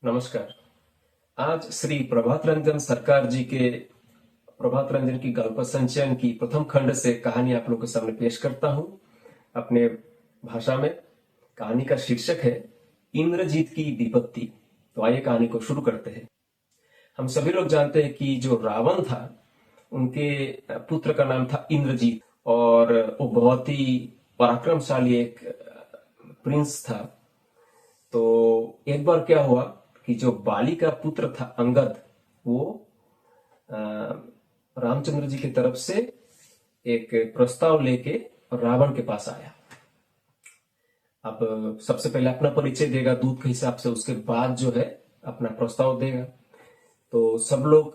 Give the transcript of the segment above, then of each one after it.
नमस्कार। आज श्री प्रभात रंजन सरकार जी के प्रभात रंजन की गल्प संचयन की प्रथम खंड से कहानी आप लोगों के सामने पेश करता हूं अपने भाषा में। कहानी का शीर्षक है इंद्रजीत की विपत्ति। तो आइए कहानी को शुरू करते हैं। हम सभी लोग जानते हैं कि जो रावण था उनके पुत्र का नाम था इंद्रजीत और वो बहुत ही पराक्रमशाली एक प्रिंस था। तो एक बार क्या हुआ कि जो बाली का पुत्र था अंगद, वो अ, रामचंद्र जी की तरफ से एक प्रस्ताव लेके रावण के पास आया। अब सबसे पहले अपना परिचय देगा दूत के हिसाब से, उसके बाद जो है अपना प्रस्ताव देगा। तो सब लोग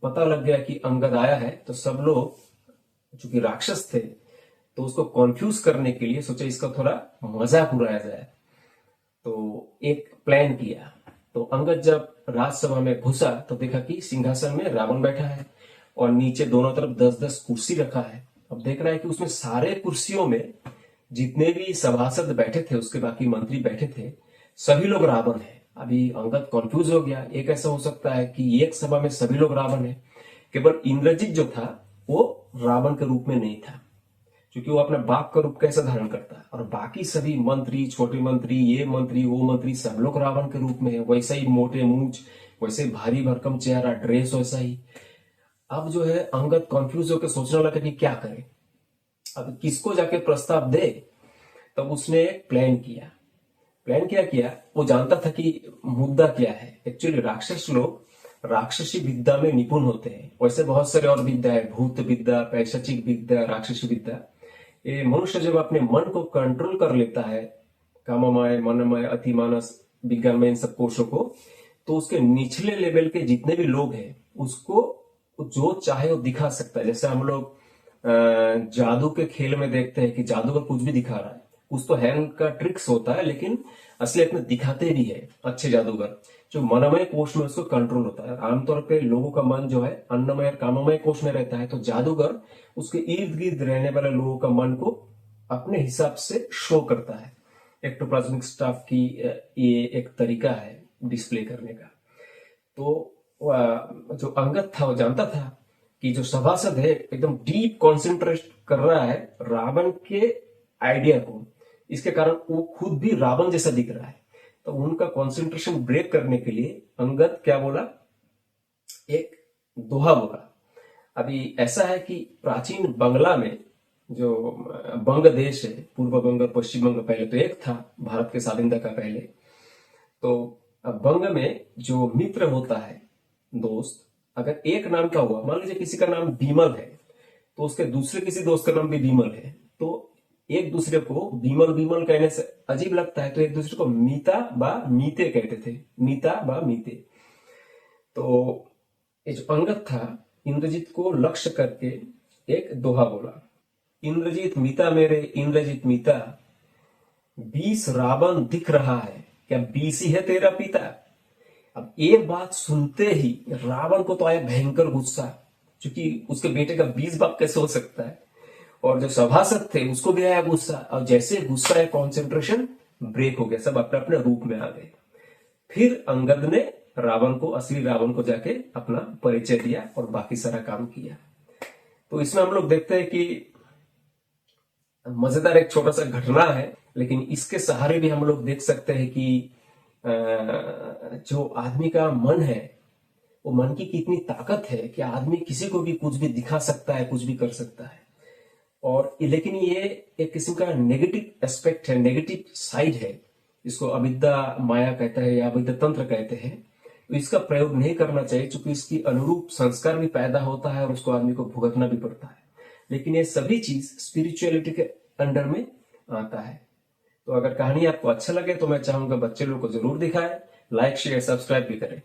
पता लग गया कि अंगद आया है, तो सब लोग चूंकि राक्षस थे तो उसको कॉन्फ्यूज करने के लिए सोचा इसका थोड़ा मजाक उड़ाया जाए। तो एक प्लान किया। तो अंगद जब राजसभा में घुसा तो देखा कि सिंहासन में रावण बैठा है और नीचे दोनों तरफ 10-10 कुर्सी रखा है। अब देख रहा है कि उसमें सारे कुर्सियों में जितने भी सभासद बैठे थे, उसके बाकी मंत्री बैठे थे, सभी लोग रावण है। अभी अंगद कंफ्यूज हो गया। एक ऐसा हो सकता है कि एक सभा में सभी लोग रावण है, केवल इंद्रजीत जो था वो रावण के रूप में नहीं था, क्योंकि वो अपने बाप का रूप कैसे धारण करता है। और बाकी सभी मंत्री, छोटे मंत्री, ये मंत्री, वो मंत्री, सब लोग रावण के रूप में है। वैसा ही मोटे मूंछ, वैसे भारी भरकम चेहरा, ड्रेस वैसा ही। अब जो है अंगद कंफ्यूज होकर सोचने लगा कि क्या करे, अब किसको जाके प्रस्ताव दे। तब उसने एक प्लान किया। प्लान क्या किया, वो जानता था कि मुद्दा क्या है। एक्चुअली राक्षस लोग राक्षसी विद्या में निपुण होते हैं। वैसे बहुत सारे और विद्या है, भूत विद्या, पैशाचिक विद्या, राक्षसी विद्या। ये मनुष्य जब अपने मन को कंट्रोल कर लेता है, काममय, मनमय, अतिमानस, विज्ञान में, इन सब कोशों को, तो उसके निचले लेवल के जितने भी लोग हैं उसको जो चाहे वो दिखा सकता है। जैसे हम लोग जादू के खेल में देखते हैं कि जादूगर कुछ भी दिखा रहा है, कुछ तो है उनका ट्रिक्स होता है, लेकिन असलियत में दिखाते भी है अच्छे जादूगर। जो मनमय कोश में उसको कंट्रोल होता है। आमतौर पे लोगों का मन जो है अन्नमय और काममय कोश में रहता है, तो जादूगर उसके इर्द गिर्द रहने वाले लोगों का मन को अपने हिसाब से शो करता है। एक्टोप्लाज्मिक स्टाफ की ये एक तरीका है डिस्प्ले करने का। तो जो अंगद था वो जानता था कि जो सभासद है एकदम डीप कॉन्सेंट्रेट कर रहा है रावण के आइडिया को। इसके कारण वो खुद भी रावण जैसा दिख रहा है। तो उनका कंसंट्रेशन ब्रेक करने के लिए अंगद क्या बोला, एक दोहा बोला। अभी ऐसा है कि प्राचीन बंगला में जो बंग देश है, पूर्व बंग और पश्चिम बंग, पहले तो एक था भारत के स्वाधीनता का पहले। तो बंग में जो मित्र होता है, दोस्त, अगर एक नाम का हुआ, मान लीजिए किसी का नाम बीमल है, तो उसके दूसरे किसी दोस्त का नाम भी बीमल है, तो एक दूसरे को बीमल बीमल कहने से अजीब लगता है, तो एक दूसरे को मीता बा मीते कहते थे, मीता बा मीते। तो ये जो अंगद था इंद्रजीत को लक्ष्य करके एक दोहा बोला। इंद्रजीत मीता मेरे, इंद्रजीत मीता, 20 रावण दिख रहा है, क्या 20 ही है तेरा पिता। अब ये बात सुनते ही रावण को तो आया भयंकर गुस्सा, क्योंकि उसके बेटे का 20 बाप कैसे हो सकता है। और जो सभासद थे उसको भी आया गुस्सा। और जैसे गुस्सा है, कॉन्सेंट्रेशन ब्रेक हो गया, सब अपने अपने रूप में आ गए। फिर अंगद ने रावण को, असली रावण को जाके अपना परिचय दिया और बाकी सारा काम किया। तो इसमें हम लोग देखते हैं कि मजेदार एक छोटा सा घटना है, लेकिन इसके सहारे भी हम लोग देख सकते हैं कि जो आदमी का मन है, वो मन की कितनी ताकत है कि आदमी किसी को भी कुछ भी दिखा सकता है, कुछ भी कर सकता है। और लेकिन ये एक किस्म का नेगेटिव एस्पेक्ट है, नेगेटिव साइड है। इसको अविद्या माया कहता है या अविद्या तंत्र कहते हैं। तो इसका प्रयोग नहीं करना चाहिए, क्योंकि इसकी अनुरूप संस्कार भी पैदा होता है और उसको आदमी को भुगतना भी पड़ता है। लेकिन ये सभी चीज स्पिरिचुअलिटी के अंडर में आता है। तो अगर कहानी आपको अच्छा लगे तो मैं चाहूंगा बच्चे लोग को जरूर दिखाएं, लाइक शेयर सब्सक्राइब भी करें।